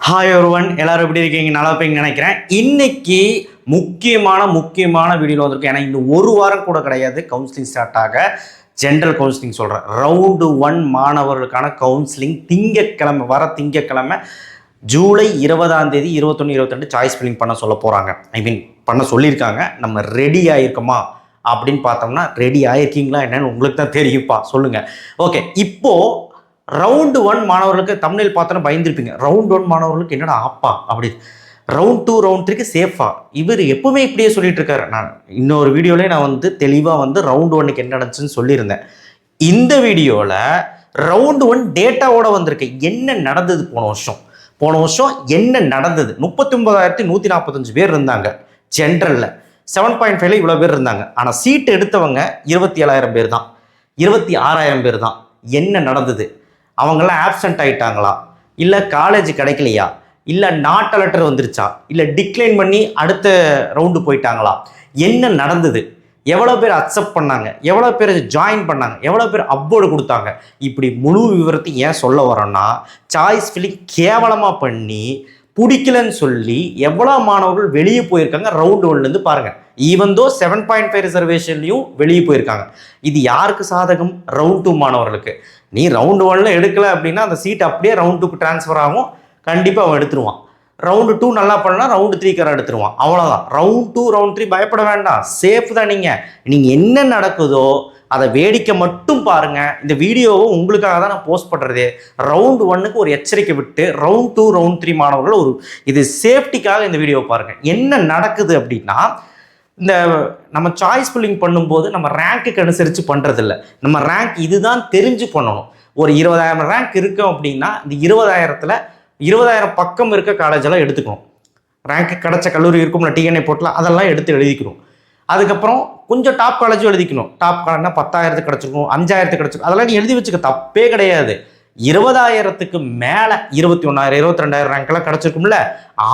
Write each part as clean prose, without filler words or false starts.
Hi ஒருவன் எல்லாரும் எப்படி இருக்கீங்க? நல்லா இருப்பீங்கன்னு நினைக்கிறேன். இன்னைக்கு முக்கியமான வீடியோவில் வந்திருக்கு. ஏன்னா இந்த ஒரு வாரம் கூட கிடையாது கவுன்சிலிங் ஸ்டார்ட் ஆக. ஜென்ரல் கவுன்சிலிங் சொல்கிறேன். ரவுண்டு 1 மாணவர்களுக்கான கவுன்சிலிங் திங்கக்கிழமை ஜூலை 20 21 22 சாய்ஸ் ஃபில்லிங் பண்ண சொல்ல போகிறாங்க. பண்ண சொல்லியிருக்காங்க. நம்ம ரெடி ஆகிருக்கோமா அப்படின்னு பார்த்தோம்னா ரெடி ஆகிருக்கீங்களா என்னன்னு உங்களுக்கு தான் தெரியுப்பா, சொல்லுங்கள். ஓகே, இப்போது ரவுண்டு 1 மாணவர்களுக்கு தமிழில் பார்த்தோன்னா பயந்துருப்பீங்க. ரவுண்டு 1 மாணவர்களுக்கு என்னடா ஆப்பா அப்படி. ரவுண்ட் 2 ரவுண்ட் 3க்கு சேஃபா இவர் எப்பவுமே இப்படியே சொல்லிட்டு இருக்காரு. நான் இன்னொரு வீடியோலேயே நான் தெளிவாக ரவுண்டு 1க்கு என்ன நடந்துச்சுன்னு சொல்லியிருந்தேன். இந்த வீடியோவில் ரவுண்டு 1 டேட்டாவோட வந்திருக்கு. என்ன நடந்தது போன வருஷம் என்ன நடந்தது? 39,145 பேர் இருந்தாங்க ஜென்ரலில். 7.5ல இவ்வளோ பேர் இருந்தாங்க. ஆனால் சீட் எடுத்தவங்க 27,000 பேர் தான், 26,000 பேர் தான். என்ன நடந்தது? அவங்களாம் ஆப்சண்ட் ஆகிட்டாங்களா, இல்லை காலேஜ் கிடைக்கலையா, இல்லை நாட் லெட்டர் வந்துருச்சா, இல்லை டிக்ளைன் பண்ணி அடுத்த ரவுண்டு போயிட்டாங்களா? என்ன நடந்தது? எவ்வளோ பேர் அக்செப்ட் பண்ணாங்க, எவ்வளோ பேர் ஜாயின் பண்ணாங்க, எவ்வளோ பேர் அப்வோர்டு கொடுத்தாங்க? இப்படி முழு விவரத்தை ஏன் சொல்ல வரோன்னா, சாய்ஸ் ஃபில்லிங் கேவலமாக பண்ணி பிடிக்கலன்னு சொல்லி எவ்வளோ மாணவர்கள் வெளியே போயிருக்காங்க ரவுண்டு 1லேருந்து பாருங்கள். ஈவன் 7.5 ரிசர்வேஷன்லையும் வெளியே போயிருக்காங்க. இது யாருக்கு சாதகம்? ரவுண்ட் 2 மாணவர்களுக்கு. நீ ரவுண்டு 1ல எடுக்கலை அப்படின்னா அந்த சீட் அப்படியே ரவுண்ட் 2க்கு ட்ரான்ஸ்ஃபர் ஆகும். கண்டிப்பாக அவன் எடுத்துருவான். ரவுண்டு 2 நல்லா பண்ணலாம், ரவுண்டு 3 எடுத்துருவான். அவ்வளோதான். ரவுண்ட் 2 ரவுண்ட் 3 பயப்பட வேண்டாம், சேஃப் தான். நீங்கள் என்ன நடக்குதோ அதை வேடிக்கை மட்டும் பாருங்கள். இந்த வீடியோவை உங்களுக்காக தான் நான் போஸ்ட் பண்ணுறது. ரவுண்டு 1க்கு ஒரு எச்சரிக்கை விட்டு ரவுண்ட் 2 ரவுண்ட் 3 மாணவர்கள் இது சேஃப்டிக்காக இந்த வீடியோவை பாருங்கள். என்ன நடக்குது அப்படின்னா, இந்த நம்ம சாய்ஸ் ஃபில்லிங் பண்ணும்போது நம்ம ரேங்க்குக்கு அனுசரித்து பண்ணுறதில்ல. நம்ம ரேங்க் இதுதான் தெரிஞ்சு பண்ணணும். ஒரு 20,000 ரேங்க் இருக்கும் அப்படின்னா இந்த 20,000 பக்கம் இருக்க காலேஜெல்லாம் எடுத்துக்கணும். ரேங்க்கு கிடச்ச கல்லூரி இருக்கும்ல, டிஎன்ஏ போட்டலாம், அதெல்லாம் எடுத்து எழுதிக்கணும். அதுக்கப்புறம் கொஞ்சம் டாப் காலேஜும் எழுதிக்கணும். டாப் காலேஜ்னா 10,000 கிடச்சிருக்கும், 5,000 கிடச்சிருக்கும், அதெல்லாம் நீ எழுதி வச்சுக்க, தப்பே கிடையாது. 20,000க்கு மேலே 21,000 22,000 ரேங்க்லாம் கிடச்சிருக்கும்ல,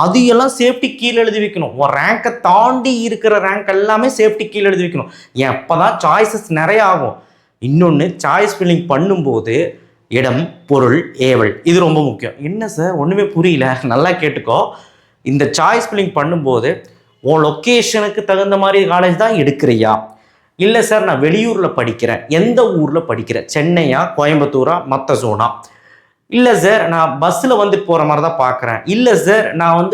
அது எல்லாம் சேஃப்டி கீழே எழுதி வைக்கணும். ஒரு ரேங்கை தாண்டி இருக்கிற ரேங்க் எல்லாமே சேஃப்டி கீழே எழுதி வைக்கணும். ஏன் அப்போ தான் சாய்ஸஸ் நிறைய ஆகும். இன்னொன்று, சாய்ஸ் ஃபில்லிங் பண்ணும்போது இடம், பொருள், ஏவல், இது ரொம்ப முக்கியம். என்ன சார் ஒன்றுமே புரியல, நல்லா கேட்டுக்கோ. இந்த சாய்ஸ் ஃபில்லிங் பண்ணும்போது உன் லொக்கேஷனுக்கு தகுந்த மாதிரி காலேஜ் தான் எடுக்கிறியா? இல்லை சார் நான் வெளியூரில் படிக்கிறேன், எந்த ஊரில் படிக்கிறேன், சென்னையா, கோயம்புத்தூரா, மற்ற ஜோனா? இல்லை சார் நான் பஸ்ஸில் வந்துட்டு போகிற மாதிரி தான் பார்க்குறேன். இல்லை சார் நான்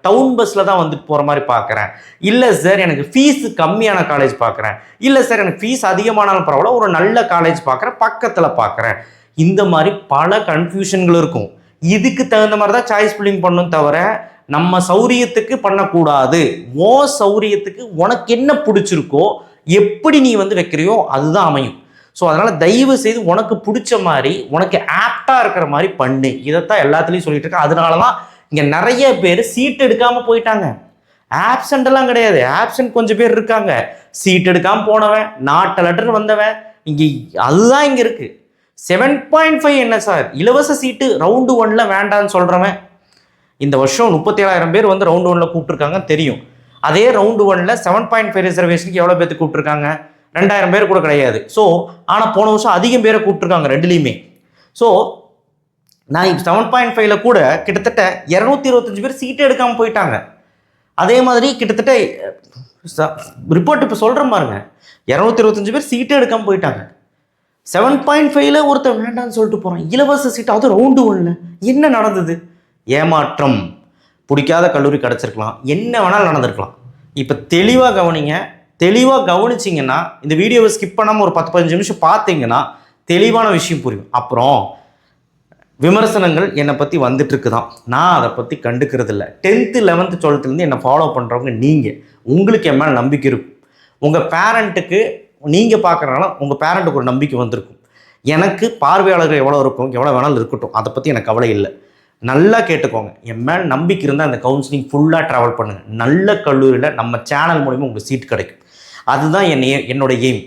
டவுன் பஸ்ஸில் தான் வந்துட்டு போகிற மாதிரி பார்க்குறேன். இல்லை சார் எனக்கு ஃபீஸு கம்மியான காலேஜ் பார்க்குறேன். இல்லை சார் எனக்கு ஃபீஸ் அதிகமானாலும் பரவாயில்ல, ஒரு நல்ல காலேஜ் பார்க்குறேன், பக்கத்தில் பார்க்குறேன். இந்த மாதிரி பல கன்ஃபியூஷன்கள் இருக்கும். இதுக்கு தகுந்த மாதிரி தான் சாய்ஸ் ஃபில்லிங் பண்ணணும், தவிர நம்ம சௌரியத்துக்கு பண்ணக்கூடாது. ஓ சௌரியத்துக்கு உனக்கு என்ன பிடிச்சிருக்கோ, எப்படி நீ வைக்கிறியோ அதுதான் அமையும். ஸோ அதனால் தயவு செய்து உனக்கு பிடிச்ச மாதிரி, உனக்கு ஆப்டாக இருக்கிற மாதிரி பண்ணு. இதைத்தான் எல்லாத்துலேயும் சொல்லிட்டு இருக்கேன். அதனால தான் இங்கே நிறைய பேர் சீட் எடுக்காமல் போயிட்டாங்க. ஆப்சண்டெல்லாம் கிடையாது, ஆப்சண்ட் கொஞ்சம் பேர் இருக்காங்க. சீட் எடுக்காமல் போனவன், நாட் லெட்டர் வந்தவன், இங்கே அதுதான் இங்கே இருக்குது. 7.5 என்ன சார் இலவச சீட்டு ரவுண்டு 1ல வேண்டான்னு சொல்கிறவன். இந்த வருஷம் 37,000 பேர் ரவுண்டு 1ல கூப்பிட்டுருக்காங்கன்னு தெரியும். அதே ரவுண்டு 1ல 7.5 ரிசர்வேஷனுக்கு எவ்வளோ பேர்த்து கூப்பிட்டுருக்காங்க? 2,000 பேர் கூட கிடையாது. ஸோ ஆனால் போன வருஷம் அதிகம் பேரை கூப்பிட்டுருக்காங்க ரெண்டுலேயுமே. ஸோ நான் 7.5ல கூட கிட்டத்தட்ட 225 பேர் சீட்டே எடுக்காமல் போயிட்டாங்க. அதே மாதிரி கிட்டத்தட்ட ரிப்போர்ட் இப்போ சொல்கிறேன் பாருங்க, 225 பேர் சீட்டே எடுக்காமல் போயிட்டாங்க. 7.5ல ஒருத்தர் வேண்டான்னு சொல்லிட்டு போகிறான், இலவச சீட்டு, அது ரவுண்டு 1ல. என்ன நடந்தது? ஏமாற்றம். பிடிக்காத கல்லூரி கிடச்சிருக்கலாம், என்ன வேணாலும் நடந்திருக்கலாம். இப்போ தெளிவாக கவனிங்க. தெளிவாக கவனிச்சிங்கன்னா, இந்த வீடியோவை ஸ்கிப் பண்ணாமல் ஒரு 10-15 நிமிஷம் பார்த்தீங்கன்னா தெளிவான விஷயம் புரியும். அப்புறம் விமர்சனங்கள் என்னை பற்றி வந்துட்டுருக்கு தான், நான் அதை பற்றி கண்டுக்கிறது இல்லை. 10th 11th 12th என்னை ஃபாலோ பண்ணுறவங்க நீங்கள், உங்களுக்கு என் மேலே நம்பிக்கை இருக்கும். உங்கள் பேரண்ட்டுக்கு நீங்கள் பார்க்குறனால உங்கள் பேரண்ட்டுக்கு ஒரு நம்பிக்கை வந்திருக்கும். எனக்கு பார்வையாளர்கள் எவ்வளோ இருக்கும், எவ்வளோ வேணாலும் இருக்கட்டும், அதை பற்றி எனக்கு கவலை இல்லை. நல்லா கேட்டுக்கோங்க. என் மேலே நம்பிக்கை இருந்தால் அந்த கவுன்சிலிங் ஃபுல்லாக ட்ராவல் பண்ணுங்கள். நல்ல கல்லூரியில் நம்ம சேனல் மூலிமா உங்களுக்கு சீட் கிடைக்கும். அதுதான் என்னோட எய்ம்.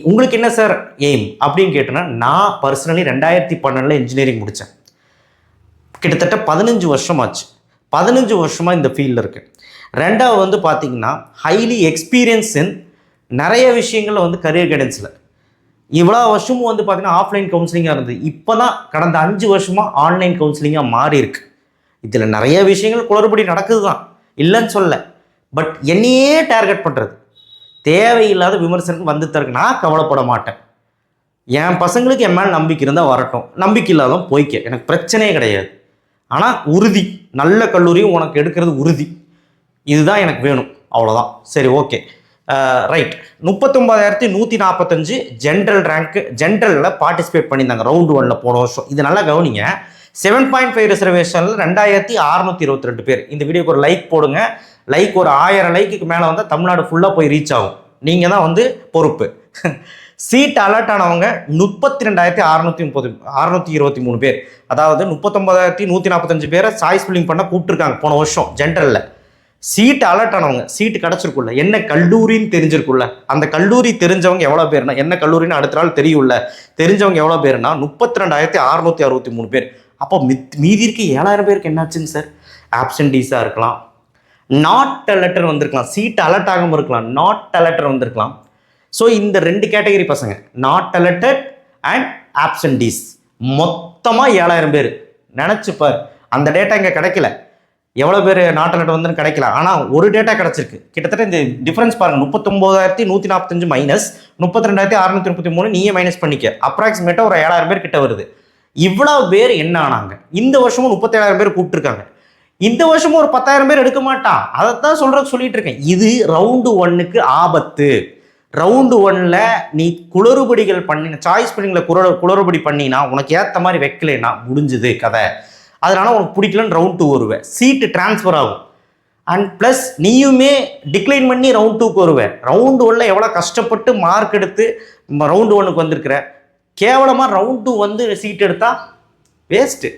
உங்களுக்கு என்ன சார் எய்ம் அப்படின்னு கேட்டோன்னா, நான் பர்சனலி 2012 இன்ஜினியரிங் முடித்தேன். கிட்டத்தட்ட 15 வருஷம் ஆச்சு. 15 வருஷமாக இந்த ஃபீல்டில் இருக்கேன். ரெண்டாவது பார்த்தீங்கன்னா ஹைலி எக்ஸ்பீரியன்ஸ் இன் நிறைய விஷயங்களில் கரியர் கைடன்ஸில். இவ்வளோ வருஷமும் பார்த்தீங்கன்னா ஆஃப்லைன் கவுன்சிலிங்காக இருந்தது. இப்போ தான் கடந்த 5 வருஷமாக ஆன்லைன் கவுன்சிலிங்காக மாறி இருக்கு. இதில் நிறைய விஷயங்கள் குளறுபடி நடக்குது தான், இல்லைன்னு சொல்ல. பட் என்னையே டார்கெட் பண்ணுறது, தேவையில்லாத விமர்சனம் வந்து தருக்கு. நான் கவலைப்பட மாட்டேன். என் பசங்களுக்கு என் மேலே நம்பிக்கை இருந்தால் வரட்டும், நம்பிக்கை இல்லாதவன் போய்க்க, எனக்கு பிரச்சனையே கிடையாது. ஆனால் உறுதி, நல்ல கல்லூரியும் உனக்கு எடுக்கிறது உறுதி, இதுதான் எனக்கு வேணும், அவ்வளோதான். சரி, ஓகே, ரைட். 39,145 ஜென்ரல் ரேங்க்கு, ஜென்ரலில் பார்ட்டிசிபேட் பண்ணியிருந்தாங்க ரவுண்டு 1 போன வருஷம். இது நல்லா கவனிங்க. 7.5 ரிசர்வேஷனில் 2,622 பேர். இந்த வீடியோக்கு ஒரு லைக் போடுங்க. லைக் ஒரு 1000 லைக்குக்கு மேலே வந்தால் தமிழ்நாடு ஃபுல்லாக போய் ரீச் ஆகும். நீங்கள் தான் வந்து பொறுப்பு. சீட் அலர்ட் ஆனவங்க 32,623 பேர். அதாவது 39,145 பேரை சாய்ஸ் ஃபில்லிங் பண்ண கூப்பிட்டுருக்காங்க போன வருஷம் ஜென்ரலில். சீட் அலர்ட் ஆனவங்க, சீட்டு கிடச்சிருக்குல்ல, என்ன கல்லூரின்னு தெரிஞ்சிருக்குல்ல, அந்த கல்லூரி தெரிஞ்சவங்க எவ்வளோ பேர்னா, என்ன கல்லூரின்னு அடுத்த நாள் தெரியும்ல, தெரிஞ்சவங்க எவ்வளோ பேர்னா 32,663 பேர். அப்போ மீதி இருக்க 7,000 பேருக்கு என்னாச்சுங்க சார்? ஆப்சன்டீஸாக இருக்கலாம், நாட் அலர்ட் வந்திருக்கலாம், சீட் அலர்ட் ஆகாமல் இருக்கலாம், நாட் அலர்ட் வந்திருக்கலாம். ஸோ இந்த 2 கேட்டகரி பசங்க, நாட் அலர்டட் அண்ட் ஆப்சன்டீஸ், மொத்தமாக 7,000 பேர். நினச்சிப்பார், அந்த டேட்டா இங்கே கிடைக்கல, எவ்வளோ பேர் நாட் அலர்ட் வந்துன்னு கிடைக்கல. ஆனால் ஒரு டேட்டா கிடச்சிருக்கு. கிட்டத்தட்ட இந்த டிஃப்ரென்ஸ் பாருங்கள், 39,145 மைனஸ் 32,633, நீயே மைனஸ் பண்ணிக்க, அப்ராக்சிமேட்டாக ஒரு 7,000 பேர் கிட்ட வருது. இவ்வளோ பேர் என்ன ஆனாங்க? இந்த வருஷமும் 37,000 பேர் கூப்பிட்டுருக்காங்க. இந்த வருஷமும் ஒரு 10,000 பேர் எடுக்க மாட்டான். அதைத்தான் சொல்லிட்டு இருக்கேன். இது ரவுண்டு 1க்கு ஆபத்து. ரவுண்டு 1ல் நீ குளறுபடிகள் பண்ணின, சாய்ஸ் பண்ணிங்கள குளறுபடி பண்ணினா, உனக்கு ஏற்ற மாதிரி வைக்கலைன்னா முடிஞ்சுது கதை. அதனால உனக்கு பிடிக்கலன்னு ரவுண்ட் 2 வருவேன், சீட்டு டிரான்ஸ்ஃபர் ஆகும். அண்ட் ப்ளஸ் நீயுமே டிக்ளைன் பண்ணி ரவுண்ட் 2க்கு வருவேன். ரவுண்டு 1ல் எவ்வளோ கஷ்டப்பட்டு மார்க் எடுத்து ரவுண்டு 1க்கு வந்திருக்கிற, கேவலமாக ரவுண்டு 2 வந்து சீட் எடுத்தா வேஸ்ட்டு.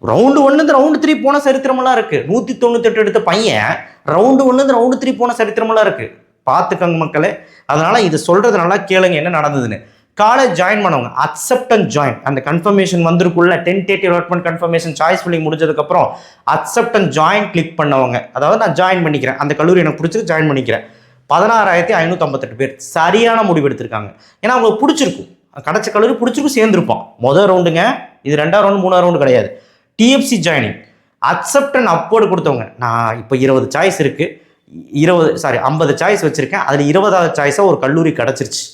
ரவுண்டு 1 ரவுண்டு 3 போன சரித்திரமெல்லாம் இருக்குது. 198 எடுத்த பையன் ரவுண்டு 1 ரவுண்டு 3 போன சரித்திரமெல்லாம் இருக்குது. பார்த்துக்கங்க மக்களே. அதனால் இது சொல்கிறது நல்லா கேளுங்க என்ன நடந்ததுன்னு. காலேஜ் ஜாயின் பண்ணவங்க அக்செப்ட் அண்ட் ஜாயின், அந்த கன்ஃபர்மேஷன் வந்திருக்குள்ள, tentative allotment confirmation choice filling முடிஞ்சதுக்கப்புறம் அக்செப்ட் அண்ட் ஜாயின் கிளிக் பண்ணவங்க, அதாவது நான் ஜாயின் பண்ணிக்கிறேன், அந்த கல்லூரி எனக்கு பிடிச்சிருக்கு, ஜாயின் பண்ணிக்கிறேன். 16,558 பேர் சரியான முடிவு எடுத்திருக்காங்க. ஏன்னா அவங்களுக்கு பிடிச்சிருக்கும், கிடச்ச கல்லூரி பிடிச்சிருக்கும், சேர்ந்துருப்பான். முதல் ரவுண்டுங்க இது, 2வது ரவுண்டு 3வது ரவுண்டு கிடையாது. டிஎஃப்சி ஜாயினிங் அக்செப்ட் அண்ட் அப்போர்டு கொடுத்தவங்க, நான் இப்போ 20 சாய்ஸ் இருக்குது, 50 சாய்ஸ் வச்சுருக்கேன், அதில் 20வது சாய்ஸாக ஒரு கல்லூரி கிடச்சிருச்சு.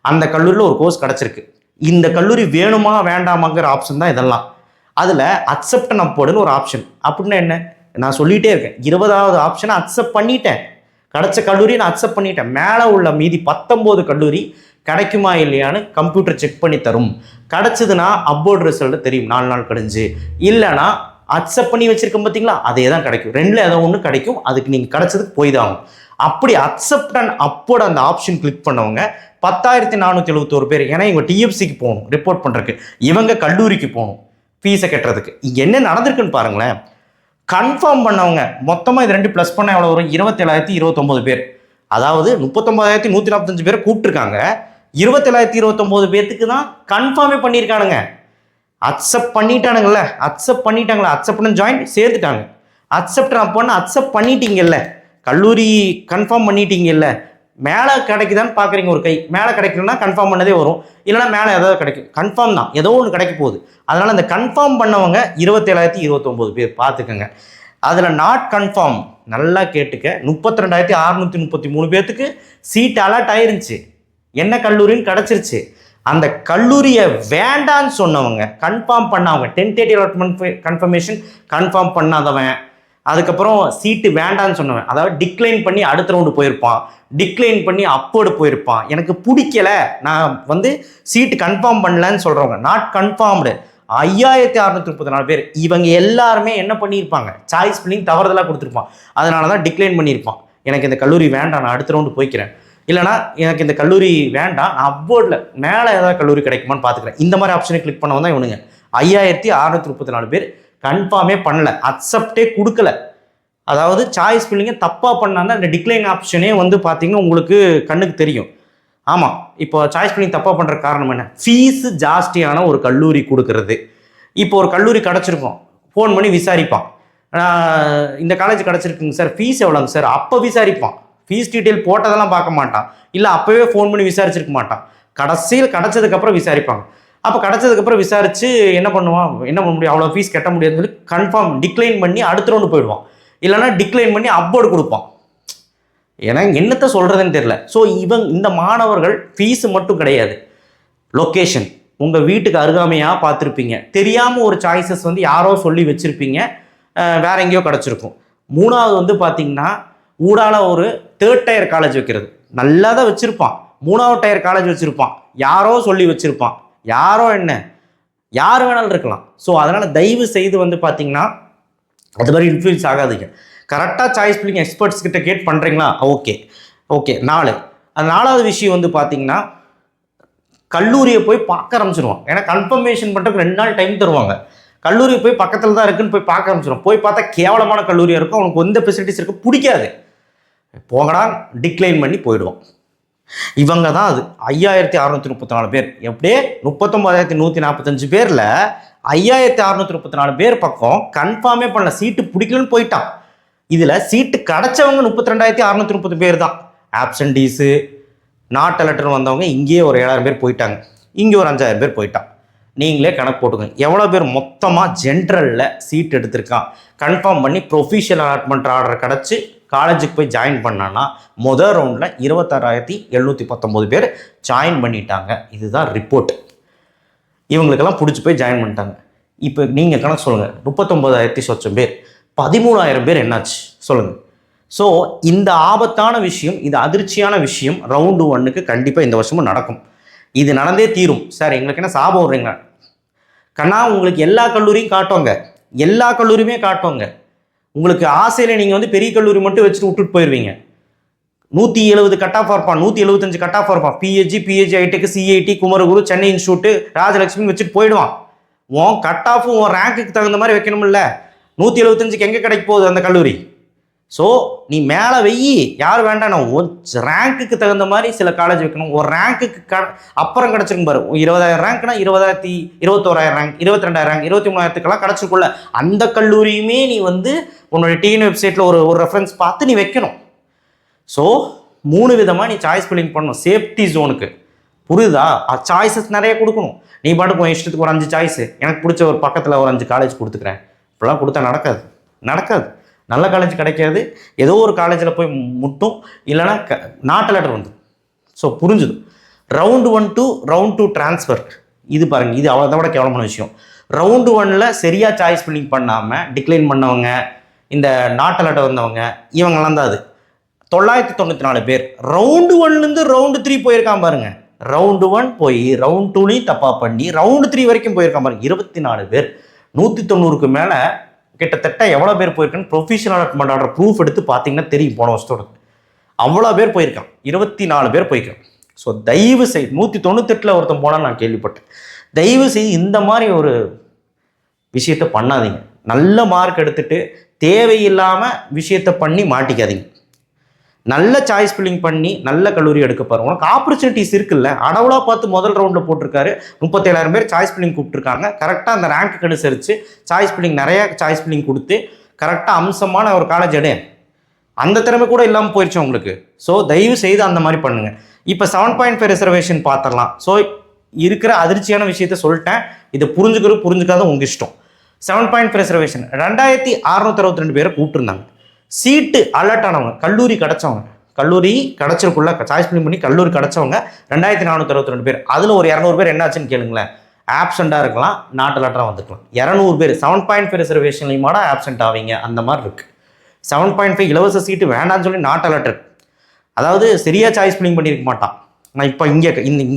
அந்த கல்லூரியில் ஒரு கோர்ஸ் கிடச்சிருக்கு. இந்த கல்லூரி வேணுமா வேண்டாமாங்கிற ஆப்ஷன் தான் இதெல்லாம். அதில் அக்செப்ட் அண்ட் அப்போர்டுன்னு ஒரு ஆப்ஷன். அப்படின்னா என்ன? நான் சொல்லிகிட்டே இருக்கேன், 20வது ஆப்ஷனை அக்செப்ட் பண்ணிட்டேன், கிடச்ச கல்லூரியை நான் அக்செப்ட் பண்ணிட்டேன். மேலே உள்ள மீதி 19 கல்லூரி கிடைக்குமா இல்லையான்னு கம்ப்யூட்டர் செக் பண்ணி தரும். கிடச்சிதுன்னா அப்போர்டு ரிசல்ட் தெரியும் 4 நாள் கழிஞ்சு. இல்லைனா அக்செப்ட் பண்ணி வச்சிருக்கோம் பார்த்தீங்களா, அதே தான் கிடைக்கும். 2ல் ஏதோ ஒன்று கிடைக்கும், அதுக்கு நீங்கள் கிடச்சதுக்கு போய் தான் ஆகும். அப்படி அக்செப்ட் அண்ட் அப்போர்டு அந்த ஆப்ஷன் கிளிக் பண்ணவங்க 10,471 பேர். ஏன்னா இவங்க டிஎஃப்சிக்கு போகணும் ரிப்போர்ட் பண்ணுறதுக்கு, இவங்க கல்லூரிக்கு போகணும் ஃபீஸை கட்டுறதுக்கு. இங்கே என்ன நடந்திருக்குன்னு பாருங்களேன். கன்ஃபார்ம் பண்ணவங்க மொத்தமாக இது 2 ப்ளஸ் பண்ண எவ்வளோ வரும்? 27,029 பேர். அதாவது 39,145 பேரை கூப்பிட்டுருக்காங்க, 27,029 பேர்த்துக்கு தான் கன்ஃபார்மே பண்ணியிருக்கானுங்க. அக்செப்ட் பண்ணிட்டானுங்கல்ல, அக்செப்ட் பண்ண ஜாயின் சேர்த்துட்டாங்க. அக்செப்ட் அப்போன்னு அக்செப்ட் பண்ணிட்டீங்கல்ல, கல்லூரி கன்ஃபார்ம் பண்ணிட்டீங்கல்ல, மேலே கிடைக்குதான்னு பார்க்குறீங்க. ஒரு கை மேலே கிடைக்கலன்னா கன்ஃபார்ம் பண்ணதே வரும், இல்லைனா மேலே ஏதாவது கிடைக்கும். கன்ஃபார்ம் தான், ஏதோ ஒன்று கிடைக்க போகுது. அதனால் அந்த கன்ஃபார்ம் பண்ணவங்க 27,029 பேர் பார்த்துக்கோங்க. அதில் நாட் கன்ஃபார்ம் நல்லா கேட்டுக்க, 32,633 பேர்த்துக்கு சீட் அலர்ட் ஆயிருந்துச்சு, என்ன கல்லூரின்னு கிடச்சிருச்சு. அந்த கல்லூரியை வேண்டான்னு சொன்னவங்க, கன்ஃபார்ம் பண்ணவங்க, டென்டேட்டிவ் அலாட்மெண்ட் கன்ஃபர்மேஷன் கன்ஃபார்ம் பண்ணாதவன், அதுக்கப்புறம் சீட்டு வேண்டான்னு சொன்னவன், அதாவது டிக்ளைன் பண்ணி அடுத்த ரவுண்டு போயிருப்பான், டிக்ளைன் பண்ணி அப்போர்டு போயிருப்பான், எனக்கு பிடிக்கல நான் வந்து சீட்டு கன்ஃபார்ம் பண்ணலன்னு சொல்கிறவங்க, நாட் கன்ஃபார்ம்டு 5,634 பேர். இவங்க எல்லாருமே என்ன பண்ணியிருப்பாங்க? சாய்ஸ் ஃபில்லிங் தவறுதலாக கொடுத்துருப்பான். அதனால தான் டிக்ளைன் பண்ணியிருப்பான், எனக்கு இந்த கல்லூரி வேண்டாம், நான் அடுத்த ரவுண்டு போய்க்கிறேன், இல்லைனா எனக்கு இந்த கல்லூரி வேண்டாம், நான் அப்போர்டில் மேலே ஏதாவது கல்லூரி கிடைக்குமான்னு பார்த்துக்கிறேன். இந்த மாதிரி ஆப்ஷனை கிளிக் பண்ணவங்க தான் இவனுங்க. 5,634 பேர் கன்ஃபார்மே பண்ணல, அக்செப்டே கொடுக்கல. அதாவது சாய்ஸ் ஃபில்லிங்கை தப்பாக பண்ணால் அந்த டிக்ளைன் ஆப்ஷனே வந்து பார்த்தீங்கன்னா உங்களுக்கு கண்ணுக்கு தெரியும். ஆமாம், இப்போ சாய்ஸ் ஃபில்லிங் தப்பாக பண்ணுற காரணம் என்ன? ஃபீஸு ஜாஸ்தியான ஒரு கல்லூரி கொடுக்கறது. இப்போ ஒரு கல்லூரி கிடச்சிருக்கோம், ஃபோன் பண்ணி விசாரிப்பான், இந்த காலேஜ் கிடச்சிருக்குங்க சார், ஃபீஸ் எவ்வளோங்க சார், அப்போ விசாரிப்பான். ஃபீஸ் டீட்டெயில் போட்டதெல்லாம் பார்க்க மாட்டான், இல்லை அப்போவே ஃபோன் பண்ணி விசாரிச்சிருக்க மாட்டான், கடைசியில் கிடச்சதுக்கப்புறம் விசாரிப்பாங்க. அப்போ கிடச்சதுக்கப்புறம் விசாரித்து என்ன பண்ணுவான், என்ன பண்ண முடியும், அவ்வளோ ஃபீஸ் கட்ட முடியாதுன்னு சொல்லி கன்ஃபார்ம் டிக்ளைன் பண்ணி அடுத்த ரவுண்டு போயிடுவான். இல்லைனா டிக்ளைன் பண்ணி அப்போர்டு கொடுப்பான். ஏன்னா என்னத்தை சொல்கிறதுன்னு தெரியல. ஸோ இந்த மாணவர்கள் ஃபீஸு மட்டும் கிடையாது, லொக்கேஷன் உங்கள் வீட்டுக்கு அருகாமையாக பார்த்துருப்பீங்க, தெரியாமல் ஒரு சாய்ஸஸ் வந்து யாரோ சொல்லி வச்சுருப்பீங்க, வேற எங்கேயோ கிடச்சிருக்கும். மூணாவது வந்து பார்த்தீங்கன்னா ஊடால ஒரு 3rd tier காலேஜ் வைக்கிறது, நல்லா தான் வச்சுருப்பான், 3வது tier காலேஜ் வச்சுருப்பான், யாரோ சொல்லி வச்சுருப்பான், யாரோ என்ன யார் வேணாலும் இருக்கலாம். ஸோ அதனால் தயவு செய்து வந்து பார்த்தீங்கன்னா அது மாதிரி இன்ஃப்ளூயன்ஸ் ஆகாதீங்க. கரெக்டாக சாய்ஸ் பில்லிங் எக்ஸ்பர்ட்ஸ் கிட்ட கேட் பண்ணுறீங்களா, ஓகே ஓகே. 4 அது 4வது விஷயம் வந்து பார்த்தீங்கன்னா கல்லூரியை போய் பார்க்க ஆரம்பிச்சிருவோம். ஏன்னா கன்ஃபர்மேஷன் பண்ணுறதுக்கு 2 நாள் டைம் தருவாங்க. கல்லூரி போய் பக்கத்தில் தான் இருக்குன்னு போய் பார்க்க ஆரம்பிச்சிடும். போய் பார்த்தா கேவலமான கல்லூரியாக இருக்கும், அவனுக்கு எந்த ஃபெசிலிட்டிஸ் இருக்குது பிடிக்காது, போகடா டிக்ளைன் பண்ணி போயிடுவோம். இவங்க தான் அது 5634 பேர். எப்படியே 39145 பேரில் 5634 பேர் பக்கம் கன்ஃபார்மே பண்ணல, சீட்டு பிடிக்கலன்னு போயிட்டான். இதில் சீட்டு கிடச்சவங்க 32630 பேர் தான். ஆப்சன்டீஸு நாட் லெட்டர் வந்தவங்க இங்கேயே ஒரு 7000 பேர் போயிட்டாங்க, இங்கே ஒரு 5000 பேர் போயிட்டான். நீங்களே கணக்கு போட்டுக்கோங்க எவ்வளோ பேர் மொத்தமாக ஜென்ரலில் சீட் எடுத்திருக்கான். கன்ஃபார்ம் பண்ணி ப்ரொஃபஷனல் அலாட்மெண்ட் ஆர்டர் கிடச்சி காலேஜுக்கு போய் ஜாயின் பண்ணான்னா முதல் ரவுண்டில் 26719 பேர் ஜாயின் பண்ணிட்டாங்க. இதுதான் ரிப்போர்ட். இவங்களுக்கெல்லாம் பிடிச்சி போய் ஜாயின் பண்ணிட்டாங்க. இப்போ நீங்கள் கணக்கு சொல்லுங்கள், 39,000 சொச்சம் பேர், 13,000 பேர் என்னாச்சு சொல்லுங்கள். ஸோ இந்த ஆபத்தான விஷயம், இது அதிர்ச்சியான விஷயம் ரவுண்டு 1க்கு கண்டிப்பாக இந்த வருஷமும் நடக்கும். இது நடந்தே தீரும். சார் எங்களுக்கு என்ன சாபம் விட்றீங்க கண்ணா, உங்களுக்கு எல்லா கல்லூரியும் காட்டுவாங்க, எல்லா கல்லூரியுமே காட்டுவாங்க. உங்களுக்கு ஆசையில் நீங்கள் வந்து பெரிய கல்லூரி மட்டும் வச்சுட்டு விட்டுட்டு போயிடுவீங்க. 170 கட் ஆஃப் இருப்பான், 175 கட் ஆஃப் இருப்பான். பிஹெச்சி iTech, CIT, Kumaraguru, Chennai institute, Rajalakshmi வச்சுட்டு போயிடுவான். உன் கட் ஆஃப் உன் ரேங்க்குக்கு தகுந்த மாதிரி வைக்கணும்ல. 175க்கு எங்கே கிடைக்க போகுது அந்த கல்லூரி? ஸோ நீ மேலே வெய்யி, யார் வேண்டாம், ஒரு ரேங்க்குக்கு தகுந்த மாதிரி சில காலேஜ் வைக்கணும். ஒரு ரேங்க்குக்கு அப்புறம் கிடச்சிருக்கும் பாரு, 20,000 ரேங்க்னா 20,000, 21,000 ரேங்க், 22,000 ரேங்க், 23,000க்கெல்லாம் கிடச்சிருக்குள்ள அந்த கல்லூரியுமே நீ வந்து உன்னோட டிஎன் வெப்சைட்டில் ஒரு ரெஃபரன்ஸ் பார்த்து நீ வைக்கணும். ஸோ 3 விதமாக நீ சாய்ஸ் ஃபில்லிங் பண்ணணும் சேஃப்டி ஜோனுக்கு, புரியுதா? சாய்ஸஸ் நிறைய கொடுக்கணும். நீ பாட்டுக்கு உன் இஷ்டத்துக்கு ஒரு 5 சாய்ஸு, எனக்கு பிடிச்ச ஒரு பக்கத்தில் ஒரு 5 காலேஜ் கொடுத்துக்கிறேன், இப்படிலாம் கொடுத்தா நடக்காது. நல்ல காலேஜ் கிடைக்காது, ஏதோ ஒரு காலேஜில் போய் முட்டும், இல்லைனா நாட்டு லெட்டர் வந்து. ஸோ புரிஞ்சுது. ரவுண்டு 1 to ரவுண்ட் 2 ட்ரான்ஸ்ஃபர், இது பாருங்கள், இது அவ்வளோ விட கேவலமான விஷயம். ரவுண்டு 1ல் சரியாக சாய்ஸ் ஃபில்லிங் பண்ணாமல் டிக்ளைன் பண்ணவங்க, இந்த நாட்டு லெட்டர் வந்தவங்க, இவங்கெல்லாம் தான் அது 994 பேர். ரவுண்டு 1லேருந்து ரவுண்டு 3 போயிருக்கான் பாருங்க. ரவுண்டு 1 போய் ரவுண்ட் 2லையும் தப்பாக பண்ணி ரவுண்டு 3 வரைக்கும் போயிருக்கான் பாருங்க. 24 பேர். 190க்கு மேலே கிட்டத்தட்ட எவ்வளோ பேர் போயிருக்கான்னு ப்ரொஃபஷனல் அலாட்மெண்ட் ஆர்டர் ப்ரூஃப் எடுத்து பார்த்தீங்கன்னா தெரியும். போன வருஷத்தோட அவ்வளோ பேர் போயிருக்கான், 24 பேர் போயிருக்கான். ஸோ தயவு செய்து 198ல் ஒருத்தன் போனால் நான் கேள்விப்பட்டேன். தயவு செய்து இந்த மாதிரி ஒரு விஷயத்த பண்ணாதீங்க. நல்ல மார்க் எடுத்துட்டு தேவையில்லாமல் விஷயத்த பண்ணி மாட்டிக்காதீங்க. நல்ல சாய்ஸ் ஃபில்லிங் பண்ணி நல்ல கல்லூரி எடுக்க பாருங்க. உனக்கு ஆப்பர்ச்சுனிட்டிஸ் இருக்குல்ல, அடவுளாக பார்த்து முதல் ரவுண்டில் போட்டிருக்காரு. 37,000 பேர் சாய்ஸ் ஃபில்லிங் கூப்பிட்டுருக்காங்க. கரெக்டாக அந்த ரேங்க்கு அனுசரித்து சாய்ஸ் ஃபில்லிங் நிறையா சாய்ஸ் ஃபில்லிங் கொடுத்து கரெக்டாக அம்சமான ஒரு காலேஜ் எடு. அந்த திறமை கூட இல்லாமல் போயிடுச்சு உங்களுக்கு. ஸோ தயவு செய்து அந்த மாதிரி பண்ணுங்கள். இப்போ 7.5 ரிசர்வேஷன் பார்த்துடலாம். ஸோ இருக்கிற அதிர்ச்சியான விஷயத்த சொல்லிட்டேன். இதை புரிஞ்சுக்காத உங்கள் இஷ்டம். 7.5 ரிசர்வேஷன் 2662 பேரை கூப்பிட்டுருந்தாங்க. சீட்டு அலர்ட் ஆனவங்க, கல்லூரி கிடச்சிருக்குள்ள சாய்ஸ் ஃபில்லிங் பண்ணி கல்லூரி கிடச்சவங்க 2462 பேர். அதில் ஒரு 200 பேர் என்னாச்சுன்னு கேளுங்களேன். ஆப்சண்டாக இருக்கலாம், நாட்டு லெட்டராக வந்துக்கலாம். 200 பேர் 7.5 ரிசர்வேஷன்லையும் மாட ஆப்சண்ட் ஆவீங்க. அந்த மாதிரி இருக்குது. 7.5 இலவச சீட்டு வேண்டான்னு சொல்லி நாட்டு லெட்டர், அதாவது சரியாக சாய்ஸ் ஃபில்லிங் பண்ணியிருக்க மாட்டான். நான் இப்போ இங்கே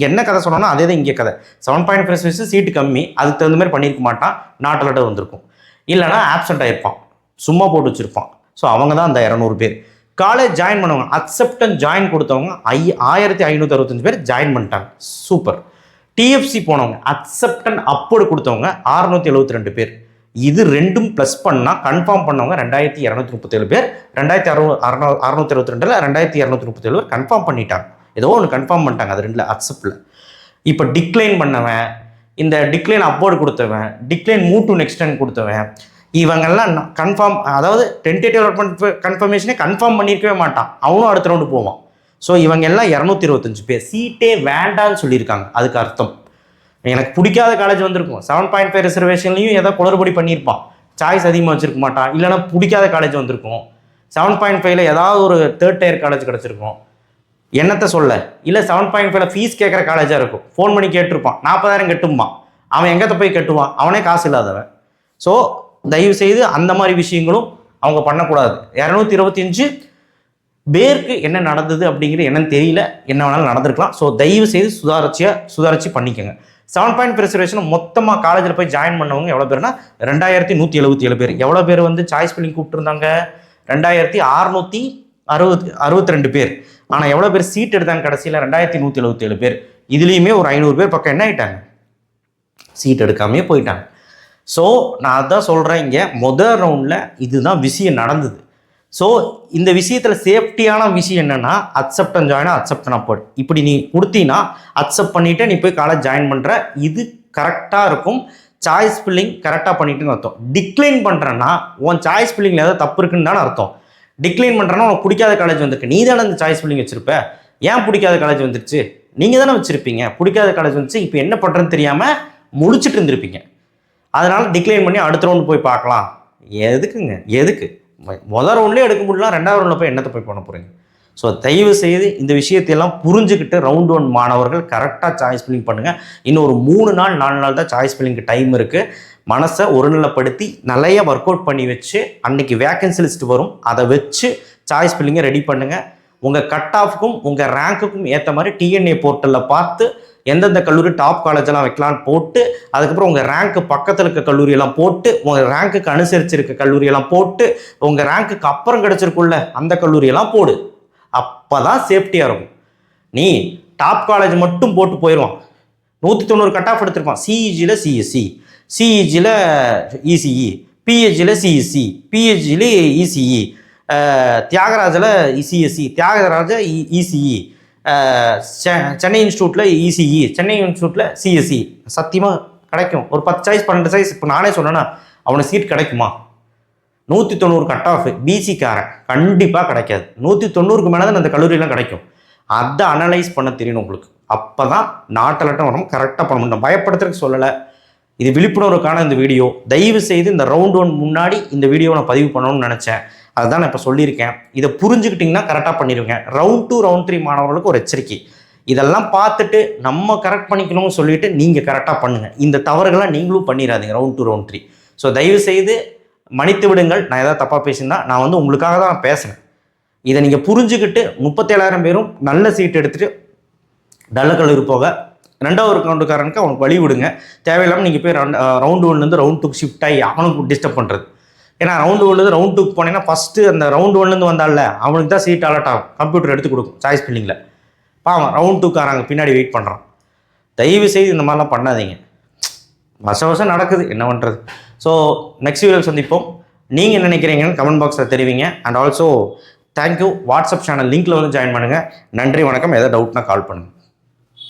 என்ன கதை சொன்னோன்னா அதே தான் இங்கே கதை. 7.5 ரிசர்வேஷன் சீட்டு கம்மி, அதுக்கு தகுந்த மாதிரி பண்ணியிருக்க மாட்டான், நாட்டு லெட்டர் வந்திருக்கும். இல்லைனா ஆப்சண்ட் ஆகிருப்பான், சும்மா போட்டு வச்சுருப்பான். ஸோ அவங்க தான் அந்த 200 பேர். காலேஜ் ஜாயின் பண்ணவங்க, அக்செப்டன்ஸ் ஜாயின் கொடுத்தவங்க 1565 பேர் ஜாயின் பண்ணிட்டாங்க. சூப்பர். டிஎஃப்சி போனவங்க, அக்செப்டன் அப்போடு கொடுத்தவங்க 672 பேர். இது ரெண்டும் ப்ளஸ் பண்ணால் கன்ஃபார்ம் பண்ணவங்க 2237 பேர். 2662ல் 2237 பேர் கன்ஃபார்ம் பண்ணிட்டாங்க. ஏதோ ஒன்று கன்ஃபார்ம் பண்ணிட்டாங்க அது ரெண்டில் அக்செப்டில். இப்போ டிக்ளைன் பண்ணவன், இந்த டிக்ளைன் அப்போர்டு கொடுத்தவன், decline move to next time கொடுத்தவன், இவங்கெல்லாம் கன்ஃபார்ம், அதாவது டென்டேட்டிவ் அலாட்மெண்ட் கன்ஃபர்மேஷனே கன்ஃபார்ம் பண்ணியிருக்கவே மாட்டான், அவனும் அடுத்த ரவுண்டு போவான். ஸோ இவங்க எல்லாம் 225 பேர் சீட்டே வேண்டான்னு சொல்லியிருக்காங்க. அதுக்கு அர்த்தம் எனக்கு பிடிக்காத காலேஜ் வந்திருக்கும். 7.5 ரிசர்வேஷன்லையும் ஏதோ குளறுபடி பண்ணியிருப்பான், சாய்ஸ் அதிகமாக வச்சுருக்க மாட்டான். இல்லைனா பிடிக்காத காலேஜ் வந்திருக்கும். 7.5ல ஏதாவது ஒரு 3rd tier காலேஜ் கிடச்சிருக்கும். என்னத்தை சொல்ல? இல்லை 7.5ல ஃபீஸ் கேட்குற காலேஜாக இருக்கும். ஃபோன் பண்ணி கேட்டிருப்பான், 40,000 கட்டும்பான். அவன் எங்கத்தை போய் கட்டுவான்? அவனே காசு இல்லாதவன். ஸோ தயவு செய்து அந்த மாதிரி விஷயங்களும் அவங்க பண்ணக்கூடாது. 225 பேருக்கு என்ன நடந்தது அப்படிங்கிறது என்னன்னு தெரியல, என்ன வேணாலும் நடந்திருக்கலாம். ஸோ தயவு செய்து சுதாரிச்சு பண்ணிக்கோங்க. 7.5 ரிசர்வேஷன் மொத்தமாக காலேஜில் போய் ஜாயின் பண்ணவங்க எவ்வளோ பேர்னா 2177 பேர். எவ்வளோ பேர் வந்து சாய்ஸ் ஃபில்லிங் கூப்பிட்டுருந்தாங்க? 2662 பேர். ஆனால் எவ்வளோ பேர் சீட் எடுத்தாங்க கடைசியில்? 2177 பேர். இதுலேயுமே ஒரு 500 பேர் பக்கம் என்ன ஆகிட்டாங்க? சீட் எடுக்காமே போயிட்டாங்க. ஸோ நான் அதான் சொல்கிறேன், இங்கே முதல் ரவுண்டில் இதுதான் விஷயம் நடந்தது. ஸோ இந்த விஷயத்தில் சேஃப்டியான விஷயம் என்னென்னா, accept and join, accept and upward. இப்படி நீ கொடுத்தீங்கன்னா அக்செப்ட் பண்ணிவிட்டு நீ போய் காலேஜ் ஜாயின் பண்ணுற, இது கரெக்டாக இருக்கும். சாய்ஸ் ஃபில்லிங் கரெக்டாக பண்ணிட்டுன்னு அர்த்தம். டிக்ளைன் பண்ணுறேன்னா உன் சாய்ஸ் ஃபில்லிங்கில் ஏதாவது தப்பு இருக்குன்னு தானே அர்த்தம். டிக்ளைன் பண்ணுறேன்னா உனக்கு பிடிக்காத காலேஜ் வந்திருக்கு, நீ தானே அந்த சாய்ஸ் ஃபில்லிங் வச்சுருப்ப. ஏன் பிடிக்காத காலேஜ் வந்துருச்சு? நீங்கள் தானே வச்சுருப்பீங்க. பிடிக்காத காலேஜ் வந்துச்சு, இப்போ என்ன பண்ணுறதுன்னு தெரியாமல் முடிச்சுட்டு இருந்திருப்பீங்க. அதனால் டிக்ளைன் பண்ணி அடுத்த ரவுண்டு போய் பார்க்கலாம். எதுக்குங்க? எதுக்கு? முதல் ரவுண்ட்லேயே எடுக்க முடியலாம், 2வது ரவுண்டில் போய் என்னத்தை போய் பண்ண போகிறீங்க? ஸோ தயவு செய்து இந்த விஷயத்தையெல்லாம் புரிஞ்சுக்கிட்டு ரவுண்ட் 1 மாணவர்கள் கரெக்டாக சாய்ஸ் ஃபில்லிங் பண்ணுங்கள். இன்னும் ஒரு 3 நாள் 4 நாள் தான் சாய்ஸ் ஃபில்லிங்க்கு டைம் இருக்குது. மனசை ஒருநிலைப்படுத்தி நிறைய ஒர்க் அவுட் பண்ணி வச்சு அன்றைக்கி வேக்கன்சி லிஸ்ட் வரும், அதை வச்சு சாய்ஸ் ஃபில்லிங்கை ரெடி பண்ணுங்கள். உங்கள் கட் ஆஃப்க்கும் உங்கள் ரேங்க்குக்கும் ஏற்ற மாதிரி டிஎன்ஏ போர்ட்டலில் பார்த்து எந்தெந்த கல்லூரி டாப் காலேஜெல்லாம் வைக்கலான்னு போட்டு, அதுக்கப்புறம் உங்கள் ரேங்க்கு பக்கத்தில் இருக்க கல்லூரியெல்லாம் போட்டு, உங்கள் ரேங்க்குக்கு அனுசரிச்சிருக்க கல்லூரியெல்லாம் போட்டு, உங்கள் ரேங்க்குக்கு அப்புறம் கிடச்சிருக்குள்ள அந்த கல்லூரியெல்லாம் போடு. அப்போ தான் சேஃப்டியாக இருக்கும். நீ டாப் காலேஜ் மட்டும் போட்டு போயிடுவான். 190 கட் ஆஃப் எடுத்திருப்பான். சிஇஜியில் சிஎஸ்சி, சிஇஜியில் இசிஇ, பிஹெச்சியில் சிஎஸ்சி, பிஹெச்சியில் இசிஇ, தியாகராஜில் சிஎஸ்சி, தியாகராஜ இசிஇ, சென்னை இன்ஸ்டியூட்டில் இசிஇ, சென்னை இன்ஸ்டியூட்டில் சிஎஸ்சி. சத்தியமாக கிடைக்கும். ஒரு 10 சாய்ஸ் 12 சாய்ஸ் இப்போ நானே சொன்னேன்னா அவனுக்கு சீட் கிடைக்குமா? 190 கட் ஆஃப் பிசிக்காரன் கண்டிப்பாக கிடைக்காது. 190க்கு மேலே தான் அந்த கல்லூரியெலாம் கிடைக்கும். அதை அனலைஸ் பண்ண தெரியணும் உங்களுக்கு. அப்போ தான் நாட்டலட்டம் வரும், கரெக்டாக பண்ண முடியும். பயப்படுத்துறதுக்கு சொல்லலை, இது விழிப்புணர்வுக்கான இந்த வீடியோ. தயவு செய்து இந்த ரவுண்ட் 1 முன்னாடி இந்த வீடியோவை நான் பதிவு பண்ணணும்னு நினச்சேன். அதுதான் நான் இப்போ சொல்லியிருக்கேன். இதை புரிஞ்சுக்கிட்டிங்கன்னா கரெக்டாக பண்ணிடுவேங்க. ரவுண்ட் 2 ரவுண்ட் 3 மாணவர்களுக்கு ஒரு எச்சரிக்கை. இதெல்லாம் பார்த்துட்டு நம்ம கரெக்ட் பண்ணிக்கணும்னு சொல்லிட்டு நீங்கள் கரெக்டாக பண்ணுங்கள். இந்த தவறுகளாக நீங்களும் பண்ணிடாதீங்க ரவுண்ட் 2 ரவுண்ட் 3. ஸோ தயவு செய்து மன்னித்து விடுங்கள். நான் ஏதாவது தப்பாக பேசியிருந்தா நான் வந்து உங்களுக்காக தான் பேசுகிறேன். இதை நீங்கள் புரிஞ்சுக்கிட்டு 37,000 பேரும் நல்ல சீட் எடுத்துகிட்டு நல்ல கல்லூரி போக 2வது ரவுண்டுக்காரனுக்கு அவனுக்கு வழி விடுங்க. தேவையில்லாமல் நீங்கள் போய் ரவுண்ட் 1லேருந்து ரவுண்ட் 2க்கு ஷிஃப்ட் ஆகி அவனுக்கு டிஸ்டர்ப் பண்ணுறது. ஏன்னா ரவுண்ட் 1லேருந்து ரவுண்ட் 2க்கு போனீங்கன்னா ஃபஸ்ட்டு அந்த ரவுண்ட் 1லேருந்து வந்தால அவனுக்கு தான் சீட் அலர்ட் ஆகும், கம்ப்யூட்டர் எடுத்து கொடுக்கும் சாய்ஸ் ஃபில்லிங்கில். பாவம் ரவுண்ட் 2க்காரங்க பின்னாடி வெயிட் பண்ணுறான். தயவு செய்து இந்த மாதிரிலாம் பண்ணாதீங்க. வருஷம் நடக்குது, என்ன பண்ணுறது. ஸோ நெக்ஸ்ட் வீடியோவில் சந்திப்போம். நீங்கள் என்ன நினைக்கிறீங்கன்னு கமெண்ட் பாக்ஸில் தெரிவிங்க. And also thank you. WhatsApp channel லிங்க்கில் வந்து ஜாயின் பண்ணுங்கள். நன்றி, வணக்கம். எதாவது டவுட்னா கால் பண்ணுங்கள்.